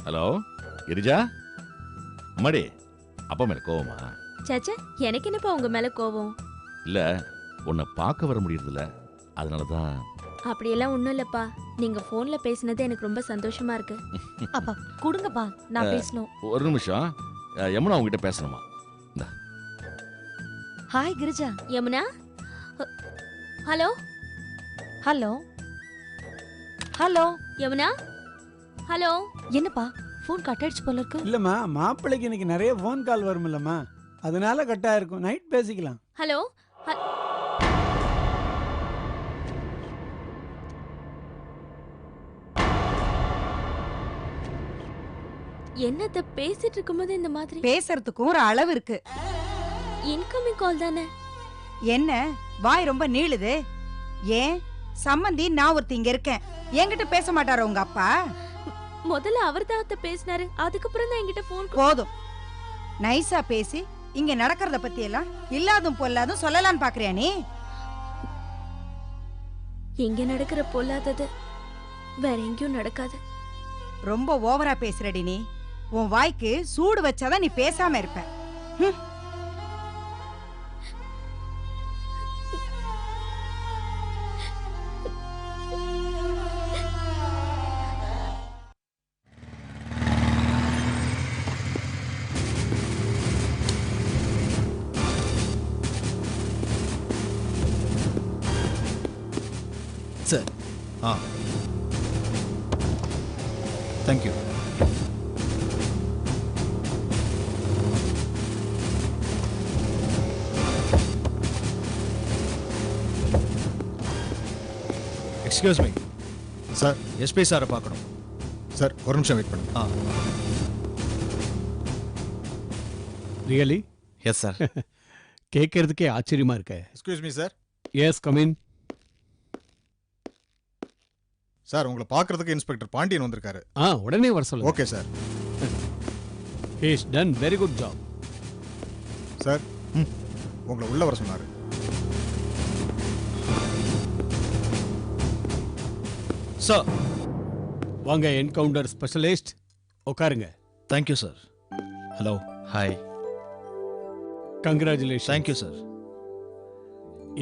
Hello Girija, அம்மாடி அப்பா மேல கோவமா? சாச்சா, எனக்கு என்னப்பா உங்க மேல கோவம்? இல்ல, உன்னை பார்க்க வர முடியறதில்ல, அதனாலதான். அப்படியெல்லாம் ஒண்ணும் இல்லப்பா. நீங்க போன்ல பேசினது எனக்கு ரொம்ப சந்தோஷமா இருக்கு. அப்பா கொடுங்கப்பா, நான் பேசணும். ஒரு நிமிஷம், யமுனா உங்ககிட்ட பேசணுமா? இந்தா. Hi Girija. Yamuna, hello hello hello. Yamuna, hello. என்னப்பா ஃபோன் கட் ஆயிடுச்சு போல இருக்கு. இல்லம்மா, மாப்பிள்ளைக்கு இன்னைக்கு நிறைய ஃபோன் கால் வரும் இல்லம்மா, அதனால கட் ஆயிருக்கும். நைட் பேசிக்கலாம். ஹலோ. என்னத்த பேசிட்டு இருக்கும்போது இந்த மாதிரி? பேசுறதுக்கும் ஒரு அளவு இருக்கு. இன்கமிங் கால் தானே. என்ன வாய் ரொம்ப நீளுது? ஏன் சம்மந்தி நான் ஒருத்தி இங்க இருக்கேன், என்கிட்ட பேச மாட்டாரா உங்க அப்பா? முதல்ல அவர் தான் அத்த பேசினாரு, அதுக்கப்புறம் தான் என்கிட்ட போன். போதும், நைஸா பேசி இங்க நடக்கிறத பத்தி எல்லாம் இல்லாதும் பொல்லாதும் சொல்லலான்னு பாக்குறியா நீ? இங்க நடக்கிற பொல்லாதது வேற எங்கேயும் நடக்காது. ரொம்ப ஓவரா பேசுறடி நீ. உன் வாய்க்கு சூடு வச்சாதான் நீ பேசாம இருப்ப. Sir. Thank you. Excuse me sir. SP சாரை பார்க்கணும். சார் ஒரு நிமிஷம் வெயிட் பண்ணுங்க. ரியலி? Yes sir. கேட்கறதுக்கே ஆச்சரியமா இருக்க. Excuse me sir. Yes, come in. Sir, உங்களை பார்க்கறதுக்கு இன்ஸ்பெக்டர் பாண்டியன் வந்திருக்காரு. உடனே வர சொல்லுங்க. Okay sir. He is done very good job. Sir, உங்களை உள்ள வர சொன்னாரு. சார். வாங்க என்கவுண்டர் ஸ்பெஷலிஸ்ட், உட்காருங்க. Thank you sir. Hello. Hi. Congratulation. Thank you sir.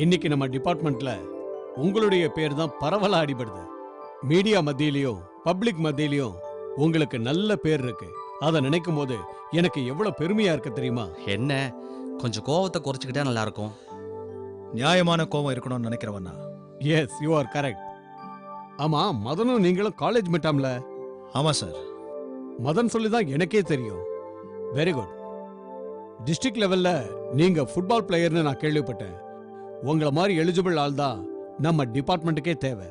இன்னைக்கு நம்ம டிபார்ட்மெண்ட்ல உங்களுடைய பேர் தான் பரவலா அடிபடுது. மீடியா மத்தியிலையும் பப்ளிக் மத்தியிலையும் உங்களுக்கு நல்ல பேர் இருக்கு. அதை நினைக்கும் போது எனக்கு எவ்வளவு பெருமையா இருக்கு தெரியுமா? என்ன கொஞ்சம் கோவத்தை குறைச்சிக்கிட்டா நல்லா இருக்கும். நியாயமான கோவம் இருக்கணும்னு நினைக்கிறவண்ணா. Yes, you are correct. ஆமா, மதனும் நீங்களும் காலேஜ் மெட்டாம்ல? ஆமா சார். மதன் சொல்லிதான் எனக்கே தெரியும். Very good. டிஸ்ட்ரிக்ட் லெவல்ல நீங்க ஃபுட்பால் பிளேயர்னு நான் கேள்விப்பட்டேன். உங்களை மாதிரி எலிஜிபிள் ஆள் தான் நம்ம டிபார்ட்மெண்ட்டுக்கே தேவை.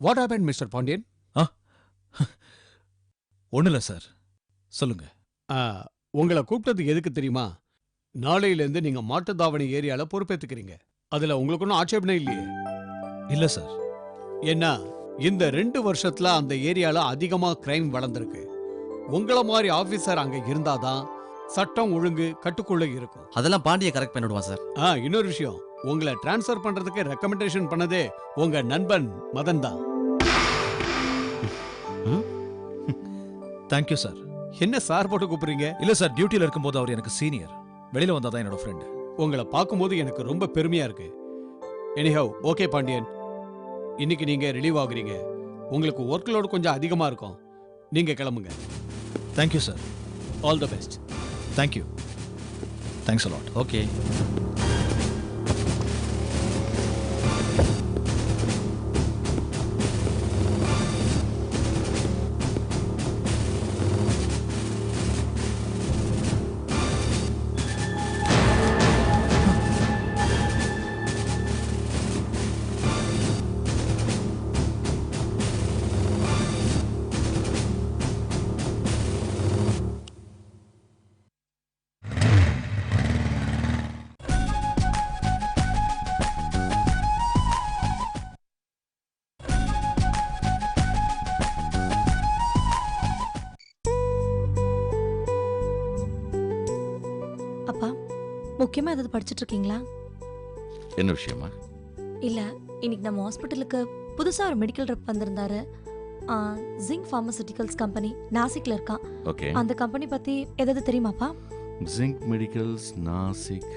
What happen mister Pandian? ஒன்றும் இல்லை சார், சொல்லுங்க. உங்களை கூப்பிட்டது எதுக்கு தெரியுமா? நாளையிலேருந்து நீங்க மாட்டுத்தாவணி ஏரியால பொறுப்பேற்றுக்கிறீங்க. அதுல உங்களுக்கு ஒன்றும் ஆட்சேபனை இல்லையே? இல்லை சார். என்ன, இந்த 2 வருஷத்துல அந்த ஏரியால அதிகமா கிரைம் வளர்ந்துருக்கு. உங்கள மாதிரி ஆபீசர் அங்க இருந்தாதான் சட்டம் ஒழுங்கு கட்டுக்குள்ள இருக்கும். அதெல்லாம் பாண்டிய கரெக்ட் பண்ணிடுவான் சார். இன்னொரு விஷயம், உங்களை டிரான்ஸ்ஃபர் பண்றதுக்கு ரெக்கமெண்டேஷன் பண்ணதே உங்க நண்பன் மதன் தான். Thank you sir. என்ன சார் போட்டு கூப்பிடுறீங்க? இல்லை சார், டியூட்டியில் இருக்கும்போது அவர் எனக்கு சீனியர். வெளியில வந்தாதான் என்னோட ஃப்ரெண்டு. உங்களை பார்க்கும்போது எனக்கு ரொம்ப பெருமையா இருக்கு. எனிஹவ், ஓகே பாண்டியன், இன்னைக்கு நீங்க ரிலீவ் ஆகுறீங்க. உங்களுக்கு ஒர்க் லோடு கொஞ்சம் அதிகமா இருக்கும். நீங்க கிளம்புங்க. Thank you sir. All the best. Thank you. Thanks a lot. Okay. அப்பா, முக்கியமா ஏதாவது படிச்சிட்டு இருக்கீங்களா? என்ன விஷயமா? இல்ல இன்னைக்கு நம்ம ஹாஸ்பிட்டலுக்கு புதுசா ஒரு மெடிக்கல் ரெப் வந்திருந்தாரு. ஜிங்க் ஃபார்மசூட்டிகல்ஸ் கம்பெனி நாசிக்ல இருக்கான். ஓகே. அந்த கம்பெனி பத்தி ஏதாவது தெரியுமாப்பா? Zinc medicals Nashik.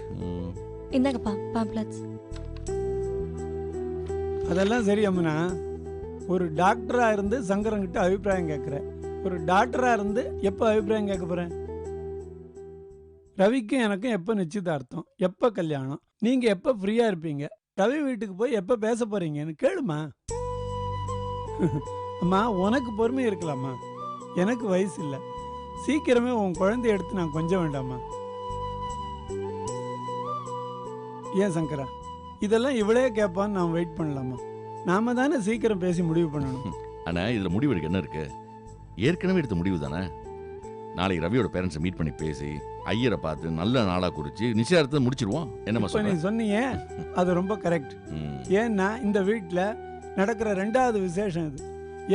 இந்தாங்கப்பா பாம்ப்ளெட்ஸ். அதெல்லாம் சரி அம்மனா. ஒரு டாக்டரா இருந்து சங்கரங்கிட்ட அபிப்பிராயம் கேட்குறேன். ஒரு டாக்டரா இருந்து எப்போ அபிப்பிராயம் கேட்க போறேன்? ரவிக்கும் எனக்கும் எப்போ நிச்சயதார்த்தம், எப்போ கல்யாணம், நீங்க எப்போ ஃப்ரீயா இருப்பீங்க, ரவி வீட்டுக்கு போய் எப்போ பேச போறீங்கன்னு கேளுமா. அம்மா உனக்கு பொறுமை இருக்கலாமா, எனக்கு வயசு இல்லை. சீக்கிரமே உன் குழந்தைய எடுத்து நான் கொஞ்சம் வேண்டாமா? ஏன் சங்கரா, இதெல்லாம் இவளே கேட்பான்னு நான் வெயிட் பண்ணலாமா? நாம தானே சீக்கிரம் பேசி முடிவு பண்ணணும். ஆனா இதுல முடிவு எடுக்க என்ன இருக்கு? ஏற்கனவே எடுத்த முடிவு தானே. நாளைக்கு ரவியோட பேரண்ட்ஸை மீட் பண்ணி பேசி ஐயரை பார்த்து நல்ல நாளா குறிச்சு நிச்சயத்தை முடிச்சிருவோம். என்னமா இப்ப நீ சொல்ற? சொன்னீங்க அது ரொம்ப கரெக்ட். ஏன்னா இந்த வீட்டில் நடக்கிற 2வது விசேஷம் இது.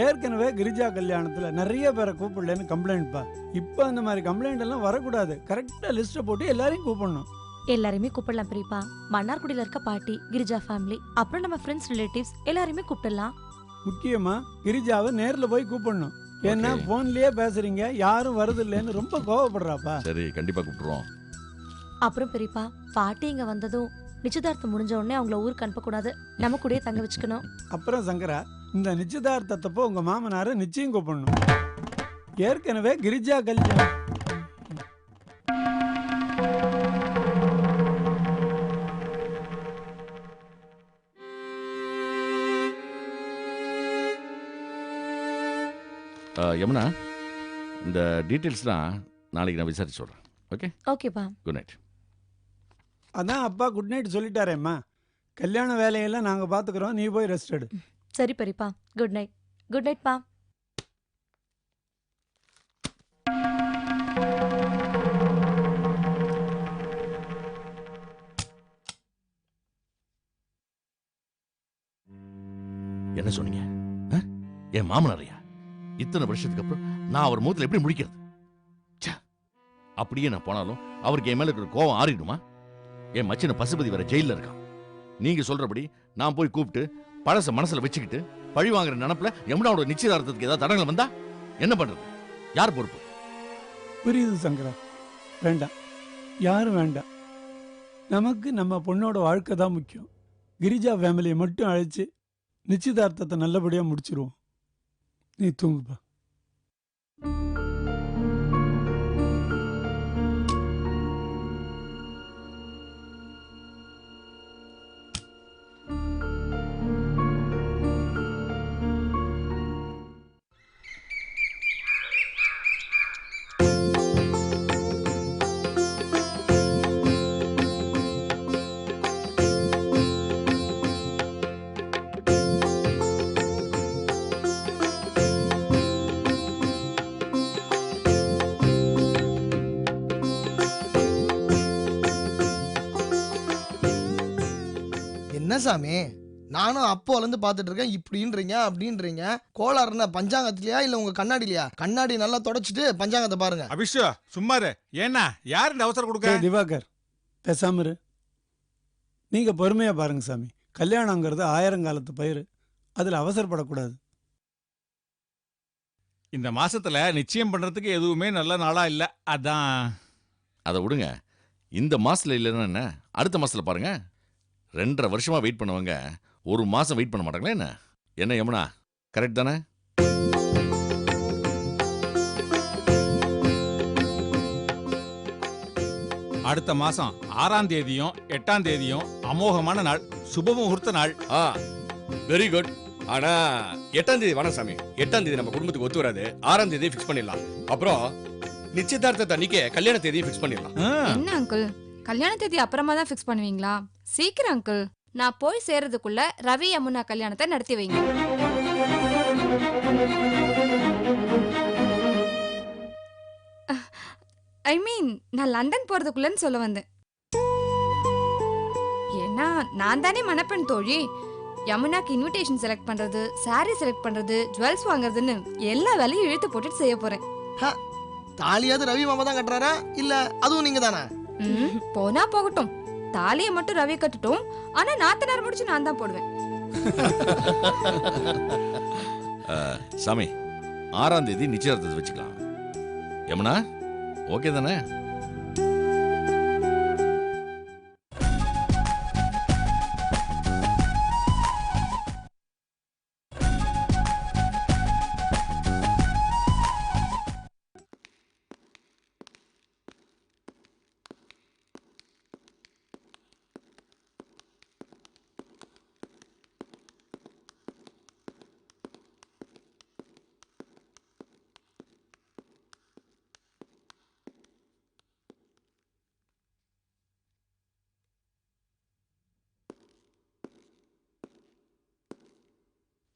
ஏற்கனவே கிரிஜா கல்யாணத்துல நிறைய பேரை கூப்பிடலன்னு கம்ப்ளைண்ட்பா. இப்போ அந்த மாதிரி கம்ப்ளைண்ட் எல்லாம் வரக்கூடாது. கரெக்டா லிஸ்ட்டை போட்டு எல்லாரையும் கூப்பிடணும். எல்லாரையுமே கூப்பிடலாம் பெரியப்பா. மன்னார்குடியில இருக்க பாட்டி, கிரிஜா ஃபேமிலி, அப்புறம் நம்ம ஃப்ரெண்ட்ஸ் ரிலேட்டிவ்ஸ் எல்லாரையுமே கூப்பிடலாம். முக்கியமா கிரிஜாவை நேர்ல போய் கூப்பிடணும். ஏன்னா Okay. போன்லயே பேசுறீங்க, யாரும் வருது இல்லைன்னு ரொம்ப கோவப்படுறாப்பா. சரி, கண்டிப்பா கூப்பிட்டுருவோம். அப்புறம் பெரியப்பா பாட்டி இங்க வந்ததும் நிச்சயதார்த்தம் முடிஞ்ச உடனே அவங்கள ஊருக்கு அனுப்பக்கூடாது, நம்ம கூடயே தங்க வச்சுக்கணும். அப்புறம் சங்கரா, இந்த நிச்சயதார்த்தத்தப்போ உங்க மாமனாரை நிச்சயம் கூப்பிடணும். ஏற்கனவே கிரிஜா கல்யாணம் யமுனா, இந்த டீட்டெயில்ஸ்லாம் நாளைக்கு நான் விசாரிச்சு சொல்றேன். ஓகே, ஓகேப்பா. Good night. அதான் அப்பா குட் நைட் சொல்லிட்டாரேம்மா. கல்யாண வேலையெல்லாம் நாங்க பாத்துக்கிறோம், நீ போய் ரெஸ்ட் எடு. சரி பெரியப்பா, குட் நைட். குட் நைட் பா. என்ன சொன்னீங்க? என் மாமனாரையா? இத்தனை வருஷத்துக்கு அப்புறம் நான் அவர் முகத்தில் எப்படி முடிக்கிறது? ச்சே, அப்படியே நான் போனாலும் அவருக்கு என் மேல இருக்கிற கோவம் ஆறிடுமா? என் மச்சின பசுபதி வேற ஜெயில இருக்கான். நீங்க சொல்றபடி நான் போய் கூப்பிட்டு பழச மனசுல வச்சுக்கிட்டு பழி வாங்குற நினைப்புல யமுனாவோட நிச்சயதார்த்தத்துக்கு ஏதாவது தடங்கள் வந்தா என்ன பண்றது? யார் பொறுப்பு? புரியுது சங்கரா, வேண்டாம், யாரும் வேண்டாம். நமக்கு நம்ம பொண்ணோட வாழ்க்கை தான் முக்கியம். கிரிஜா ஃபேமிலியை மட்டும் அழைச்சு நிச்சயதார்த்தத்தை நல்லபடியாக முடிச்சிருவோம். நீ தூங்குப்பா. என்ன சாமி, நானும் அப்போலேருந்து பார்த்துட்டு இருக்கேன். இப்படின்றீங்க அப்படின்றீங்க. கோளாறுனா பஞ்சாங்கத்திலையா இல்லை உங்க கண்ணாடிலையா? கண்ணாடி நல்லா தொடச்சிட்டு பஞ்சாங்கத்தை பாருங்க. அபிஷா சும்மாரு. ஏன்னா யார் இந்த அவசரம் கொடுக்க? திவாகர், பேசாம இரு. நீங்க பொறுமையா பாருங்க சாமி. கல்யாணங்கிறது 1000 காலத்து பயிர், அதுல அவசரப்படக்கூடாது. இந்த மாசத்துல நிச்சயம் பண்றதுக்கு எதுவுமே நல்ல நாளா இல்ல. அதான். அதை விடுங்க. இந்த மாசத்துல இல்லைன்னா என்ன, அடுத்த மாசத்துல பாருங்க. 2.5 வருஷமா வெயிட் பண்ணவங்க 1 மாசம் வெயிட் பண்ண மாட்டாங்களா என்ன? என்ன யமுனா, கரெக்ட் தானே? அடுத்த மாசம் 6ஆம் தேதியும் 8ஆம் தேதியும் அமோகமான நாள், சுப முகூர்த்த நாள். Very good. ஆனா 8ஆம் தேதி வேணாம் சாமி. 8ஆம் தேதி நம்ம குடும்பத்துக்கு ஒத்து வராது. 6ஆம் தேதி ஃபிக்ஸ் பண்ணிடலாம். அப்புறம் நிச்சயதார்த்தத்தை அன்னைக்கே கல்யாண தேதியை ஃபிக்ஸ் பண்ணிடலாம். என்ன அங்கிள், கல்யாண தேதி அப்புறமா தான் ஃபிக்ஸ் பண்ணுவீங்களா? சீக்கிரம் அங்கிள், நான் போய் சேர்றதுக்குள்ள ரவி யமுனா கல்யாணத்தை நடத்தி வைங்க. ஐ மீன், நான் லண்டன் போறதுக்குள்ளன்னு சொல்ல வந்தேன். ஏன்னா நான் தானே மணப்பெண் தோழி. யமுனாக்கு இன்விடேஷன் செலக்ட் பண்றது, சாரி செலக்ட் பண்றது, ஜுவல்ஸ் வாங்குறதுன்னு எல்லா வேலையும் இழுத்து போட்டுட்டு செய்ய போறேன். தாலியாவது ரவி மாமா தான் கட்டுறாரா இல்ல அதுவும் நீங்க தானா? போனா போகட்டும். தாலியை மட்டும் ரவி கட்டுட்டோம், ஆனா நாத்தனார் முடிச்சு நான் தான் போடுவேன். சாமி 6ஆம் தேதி நிச்சயதார்த்தத்தை வச்சுக்கலாம். யமுனா ஓகே தானே?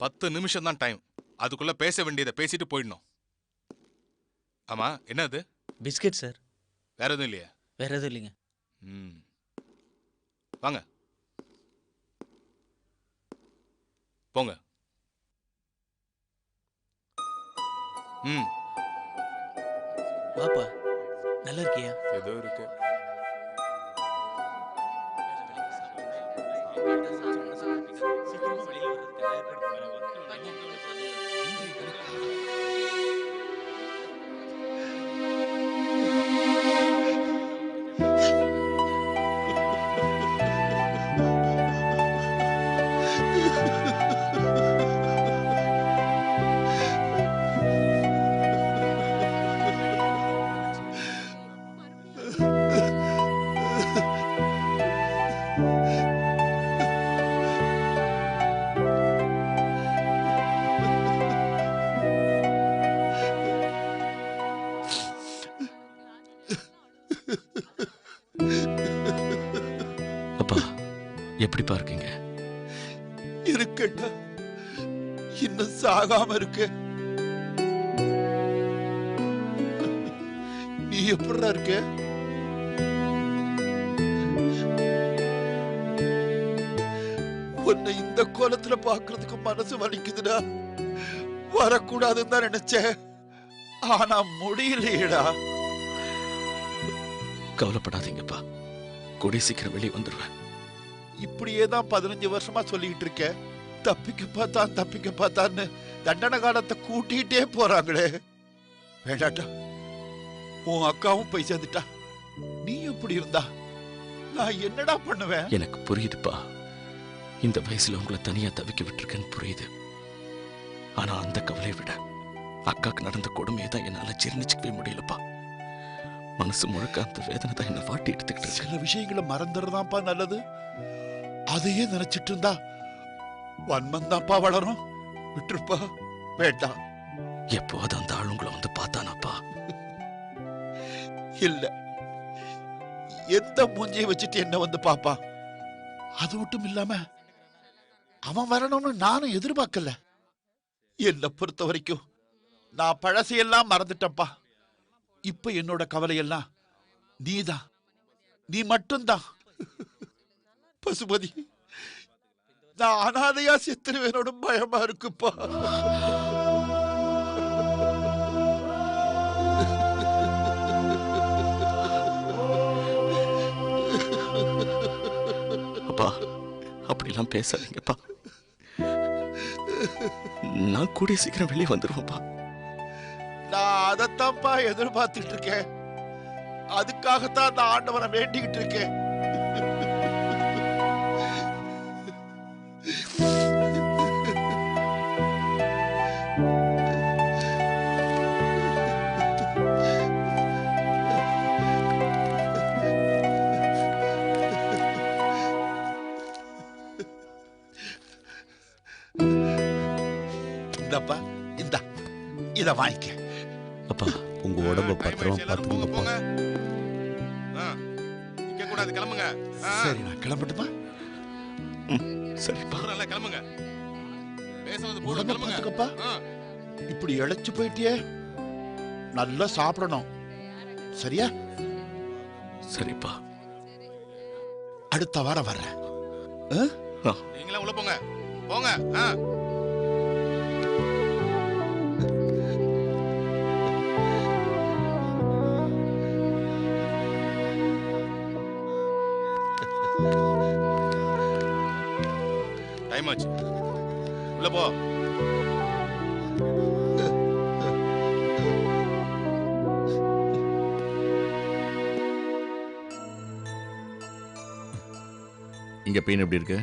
பத்து நிமிஷம் தான் டைம். அதுக்குள்ள பேச வேண்டியதை பேசிட்டு போயிடணும். ஆமா, என்ன அது? Biscuit sir. வேற எதுவும் இல்லையா? வேற எதுவும் இல்லைங்க. வாங்க போங்க. வாப்பா, நல்லா இருக்கியா? ஏதோ இருக்கு. அப்பா எப்படிப்பா இருக்கீங்க? இருக்கட்டா, இன்னும் சாகாம இருக்கு. நீ எப்படிடா இருக்க? உன்னை இந்த கோலத்துல பாக்குறதுக்கு மனசு வலிக்குதுடா. வரக்கூடாதுன்னு தான் நினைச்சேன், ஆனா முடியலையேடா. கவலைப்படாதீங்கப்பா, கூடிய சீக்கிரம் வெளியே வந்துடுவேன். இப்படியே தான் 15 வருஷமா சொல்லிக்கிட்டு இருக்க. தப்பிக்க பார்த்தான்னு தண்டனை காலத்தை கூட்டிகிட்டே போறாங்களே. வேண்டாட்டா, உன் அக்காவும் போய் சேர்ந்துட்டா. நீ எப்படி இருந்தா நான் என்னடா பண்ணுவேன்? எனக்கு புரியுதுப்பா, இந்த வயசுல உங்களை தனியா தவிக்க விட்டுருக்கேன்னு புரியுது. ஆனா அந்த கவலையை விட அக்காக்கு நடந்த கொடுமையை தான் என்னால ஜீர்ணிச்சுக்கவே முடியலப்பா. மனசு முழுக்க அந்த வேதனை தான் என்ன வாட்டி எடுத்துக்கிட்டு இருக்கு. சில விஷயங்களை மறந்துடுறதாப்பா நல்லது. அதையே நினைச்சிட்டு இருந்தா வன்மம் தான்ப்பா வளரும். விட்டுருப்பா, வேண்டாம். எப்போது அந்த ஆள் உங்களை வந்து பார்த்தானாப்பா? இல்ல, எந்த மூஞ்சியை வச்சுட்டு என்ன வந்து பாப்பா? அது மட்டும் இல்லாம அவன் வரணும்னு நானும் எதிர்பார்க்கல. என்னை பொறுத்த வரைக்கும் நான் பழசையெல்லாம் மறந்துட்டேன்ப்பா. இப்ப என்னோட கவலையெல்லாம் நீதான், நீ மட்டும்தான். பசுபதி, நான் அனாதையா செத்துருவேனோட பயமா இருக்குப்பா. அப்பா அப்படிலாம் பேசாதீங்கப்பா. நான் கூடிய சீக்கிரம் வெளியே வந்துருவேன்ப்பா. நான் அதைத்தான்ப்பா எதிர்பார்த்துட்டு இருக்கேன். அதுக்காகத்தான் நான் ஆண்டவனை வேண்டிக்கிட்டு இருக்கேன். இந்தப்பா, இந்தா, இத வாங்கிக்க. அப்பா, உங்க உடம்ப பத்திரமா பாத்துக்கோங்கப்பா. நிக்க கூடாது, கிளம்புங்க. சரி, நான் கிளம்பட்டுமா? சரிப்பா, நல்லா கிளம்புங்க. பேசுறது போதும், உடம்ப கிளம்புங்க. பாத்துக்கப்பா. இப்படி இழைச்சு போயிட்டியே, நல்லா சாப்பிடணும், சரியா? சரிப்பா, அடுத்த வாரம் வர்றேன். நீங்களா உள்ள போங்க, போங்க. டைம் ஆச்சு உள்ள போ. இங்க பெயின் எப்படி இருக்கு?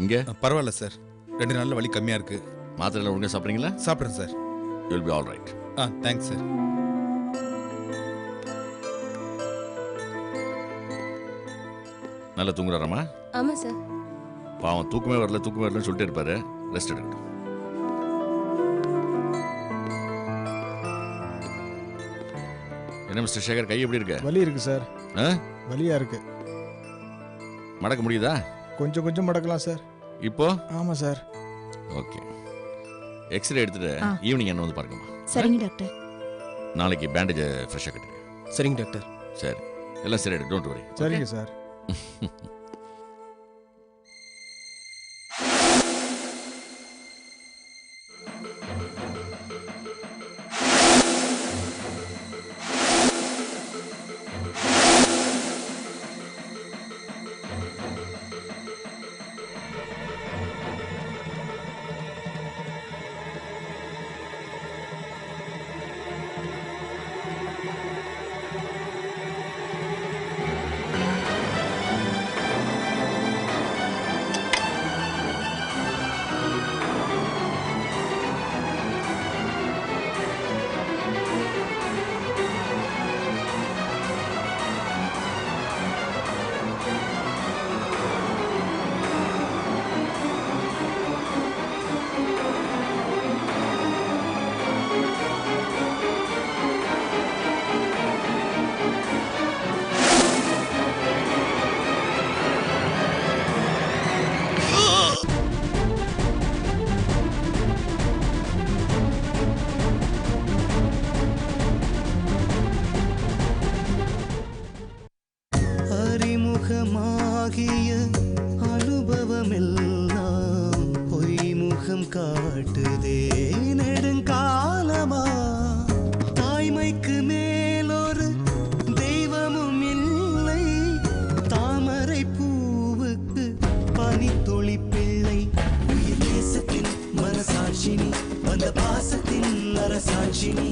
இங்க பரவாயில்ல சார், 2 நாள்ல வலி கம்மியா இருக்கு. மாத்திரை ஒழுங்கா சாப்பிட்றீங்களா? சாப்பிட்றேன் sir. You will be all right. Thanks sir. நல்லா தூங்குறாராமா? ஆமா சார். பாவம் தூக்கமே வரலன்னு சொல்லிட்டே இருப்பாரு. ரெஸ்ட் எடுக்கட்டும். என்ன மிஸ்டர் சேகர், கை எப்படி இருக்கு? வலி இருக்கு சார். வலியா இருக்கு. மடக்க முடியுதா? கொஞ்சம் கொஞ்சம் மடக்கலாம் சார். இப்போ? ஆமா சார். ஓகே. எக்ஸ்ரே எடுத்துட்டு ஈவினிங் என்ன வந்து பாருங்கம்மா. சரிங்க டாக்டர். நாளைக்கு பேண்டேஜை ஃப்ரெஷ்ஷாக கட்டுங்க. சரிங்க டாக்டர். சரி, எல்லாம் சரி, டோன்ட் வரி. சரிங்க சார். அறிமுகமாகிய அனுபவமெல்லாம் பொய்முகம் காட்டுதே நெடுங்காலமா. தாய்மைக்கு மேலொரு தெய்வமும் இல்லை, தாமரை பூவுக்கு பனித்துளி பிள்ளை. உயிர் தேசத்தின் மனசாட்சினி, வந்த பாசத்தின் அரசாட்சினி.